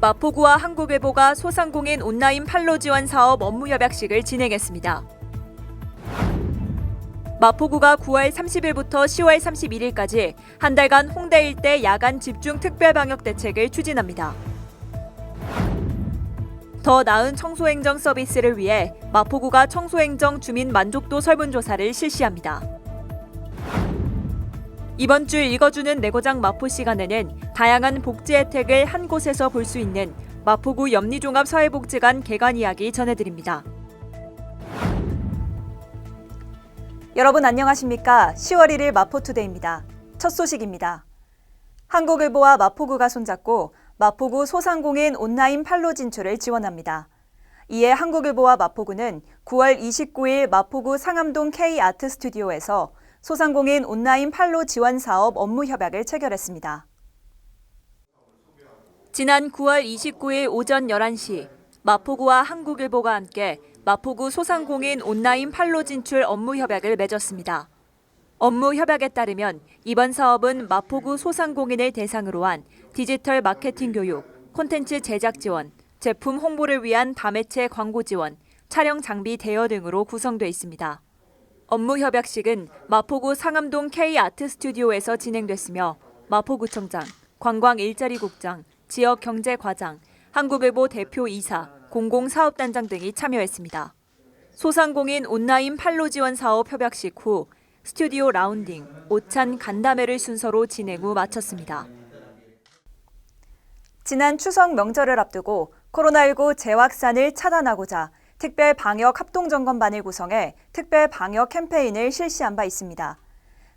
마포구와 한국일보가 소상공인 온라인 판로 지원 사업 업무 협약식을 진행했습니다. 마포구가 9월 30일부터 10월 31일까지 한 달간 홍대 일대 야간 집중 특별 방역 대책을 추진합니다. 더 나은 청소행정 서비스를 위해 마포구가 청소행정 주민 만족도 설문조사를 실시합니다. 이번 주 읽어주는 내고장 마포 시간에는 다양한 복지 혜택을 한 곳에서 볼 수 있는 마포구 염리종합사회복지관 개관 이야기 전해드립니다. 여러분 안녕하십니까? 10월 1일 마포투데이입니다. 첫 소식입니다. 한국일보와 마포구가 손잡고 마포구 소상공인 온라인 판로 진출을 지원합니다. 이에 한국일보와 마포구는 9월 29일 마포구 상암동 K아트스튜디오에서 소상공인 온라인 판로 지원 사업 업무 협약을 체결했습니다. 지난 9월 29일 오전 11시 마포구와 한국일보가 함께 마포구 소상공인 온라인 판로 진출 업무 협약을 맺었습니다. 업무 협약에 따르면 이번 사업은 마포구 소상공인을 대상으로 한 디지털 마케팅 교육, 콘텐츠 제작 지원, 제품 홍보를 위한 다매체 광고 지원, 촬영 장비 대여 등으로 구성돼 있습니다. 업무 협약식은 마포구 상암동 K아트스튜디오에서 진행됐으며 마포구청장, 관광일자리국장, 지역경제과장, 한국일보 대표이사, 공공사업단장 등이 참여했습니다. 소상공인 온라인 판로 지원 사업 협약식 후 스튜디오 라운딩, 오찬 간담회를 순서로 진행 후 마쳤습니다. 지난 추석 명절을 앞두고 코로나19 재확산을 차단하고자 특별 방역 합동점검반을 구성해 특별 방역 캠페인을 실시한 바 있습니다.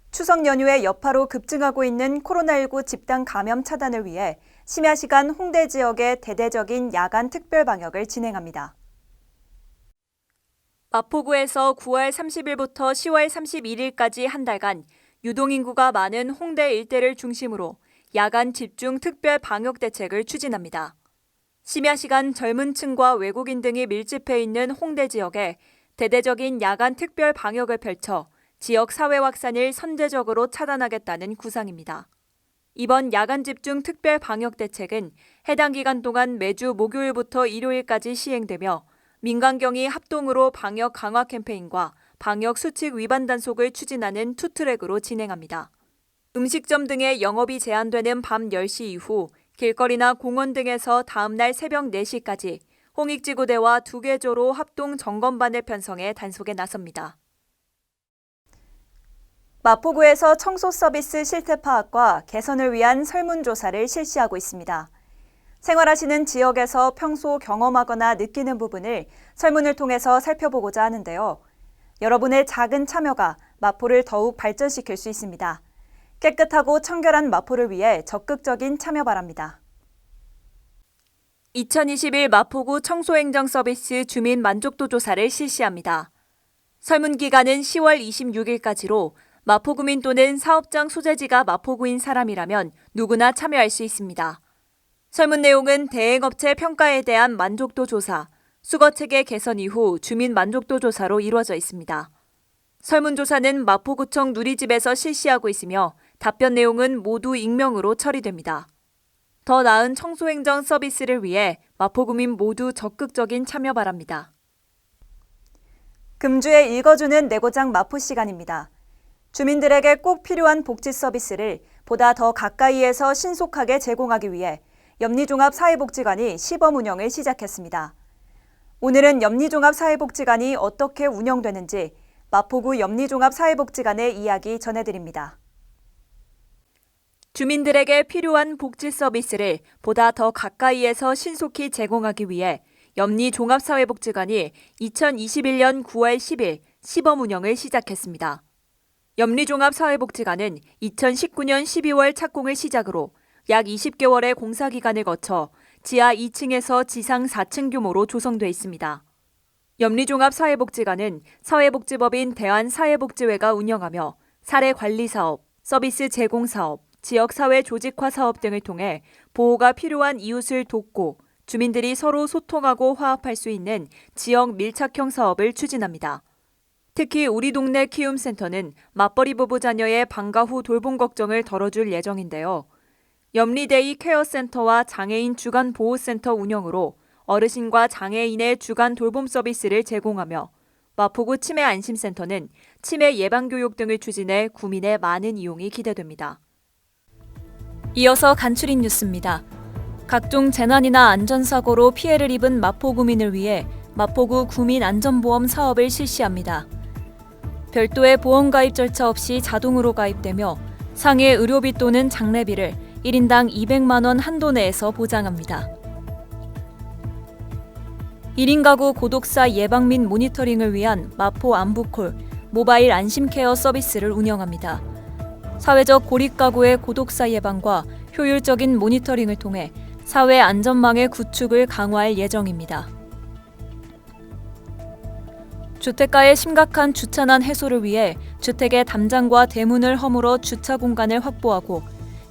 추석 연휴에 여파로 급증하고 있는 코로나19 집단 감염 차단을 위해 심야 시간 홍대 지역의 대대적인 야간 특별 방역을 진행합니다. 마포구에서 9월 30일부터 10월 31일까지 한 달간 유동인구가 많은 홍대 일대를 중심으로 야간 집중 특별 방역 대책을 추진합니다. 심야 시간 젊은 층과 외국인 등이 밀집해 있는 홍대 지역에 대대적인 야간 특별 방역을 펼쳐 지역 사회 확산을 선제적으로 차단하겠다는 구상입니다. 이번 야간 집중 특별 방역 대책은 해당 기간 동안 매주 목요일부터 일요일까지 시행되며 민간경이 합동으로 방역 강화 캠페인과 방역 수칙 위반 단속을 추진하는 투트랙으로 진행합니다. 음식점 등의 영업이 제한되는 밤 10시 이후 길거리나 공원 등에서 다음 날 새벽 4시까지 홍익지구대와 2개 조로 합동 점검반을 편성해 단속에 나섭니다. 마포구에서 청소 서비스 실태 파악과 개선을 위한 설문조사를 실시하고 있습니다. 생활하시는 지역에서 평소 경험하거나 느끼는 부분을 설문을 통해서 살펴보고자 하는데요. 여러분의 작은 참여가 마포를 더욱 발전시킬 수 있습니다. 깨끗하고 청결한 마포를 위해 적극적인 참여 바랍니다. 2021 마포구 청소행정 서비스 주민 만족도 조사를 실시합니다. 설문 기간은 10월 26일까지로 마포구민 또는 사업장 소재지가 마포구인 사람이라면 누구나 참여할 수 있습니다. 설문 내용은 대행업체 평가에 대한 만족도 조사, 수거체계 개선 이후 주민 만족도 조사로 이루어져 있습니다. 설문조사는 마포구청 누리집에서 실시하고 있으며 답변 내용은 모두 익명으로 처리됩니다. 더 나은 청소행정 서비스를 위해 마포구민 모두 적극적인 참여 바랍니다. 금주에 읽어주는 내고장 마포 시간입니다. 주민들에게 꼭 필요한 복지 서비스를 보다 더 가까이에서 신속하게 제공하기 위해 염리종합사회복지관이 시범 운영을 시작했습니다. 오늘은 염리종합사회복지관이 어떻게 운영되는지 마포구 염리종합사회복지관의 이야기 전해드립니다. 주민들에게 필요한 복지 서비스를 보다 더 가까이에서 신속히 제공하기 위해 염리종합사회복지관이 2021년 9월 10일 시범 운영을 시작했습니다. 염리종합사회복지관은 2019년 12월 착공을 시작으로 약 20개월의 공사기간을 거쳐 지하 2층에서 지상 4층 규모로 조성돼 있습니다. 염리종합사회복지관은 사회복지법인 대한사회복지회가 운영하며 사례관리사업, 서비스 제공사업, 지역사회 조직화 사업 등을 통해 보호가 필요한 이웃을 돕고 주민들이 서로 소통하고 화합할 수 있는 지역 밀착형 사업을 추진합니다. 특히 우리 동네 키움센터는 맞벌이 부부 자녀의 방과 후 돌봄 걱정을 덜어줄 예정인데요. 염리데이 케어센터와 장애인 주간 보호센터 운영으로 어르신과 장애인의 주간 돌봄 서비스를 제공하며 마포구 치매 안심센터는 치매 예방 교육 등을 추진해 구민의 많은 이용이 기대됩니다. 이어서 간추린 뉴스입니다. 각종 재난이나 안전사고로 피해를 입은 마포구민을 위해 마포구 구민안전보험 사업을 실시합니다. 별도의 보험 가입 절차 없이 자동으로 가입되며 상해 의료비 또는 장례비를 1인당 200만 원 한도 내에서 보장합니다. 1인 가구 고독사 예방 및 모니터링을 위한 마포 안부콜 모바일 안심케어 서비스를 운영합니다. 사회적 고립 가구의 고독사 예방과 효율적인 모니터링을 통해 사회 안전망의 구축을 강화할 예정입니다. 주택가의 심각한 주차난 해소를 위해 주택의 담장과 대문을 허물어 주차 공간을 확보하고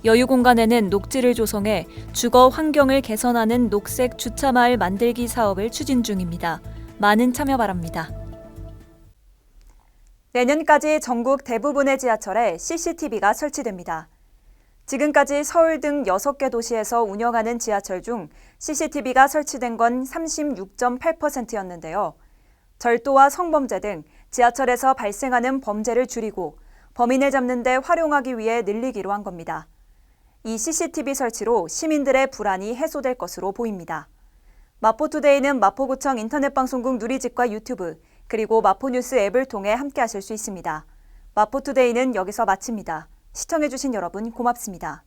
여유 공간에는 녹지를 조성해 주거 환경을 개선하는 녹색 주차마을 만들기 사업을 추진 중입니다. 많은 참여 바랍니다. 내년까지 전국 대부분의 지하철에 CCTV가 설치됩니다. 지금까지 서울 등 6개 도시에서 운영하는 지하철 중 CCTV가 설치된 건 36.8%였는데요. 절도와 성범죄 등 지하철에서 발생하는 범죄를 줄이고 범인을 잡는 데 활용하기 위해 늘리기로 한 겁니다. 이 CCTV 설치로 시민들의 불안이 해소될 것으로 보입니다. 마포투데이는 마포구청 인터넷방송국 누리집과 유튜브, 그리고 마포뉴스 앱을 통해 함께하실 수 있습니다. 마포투데이는 여기서 마칩니다. 시청해주신 여러분 고맙습니다.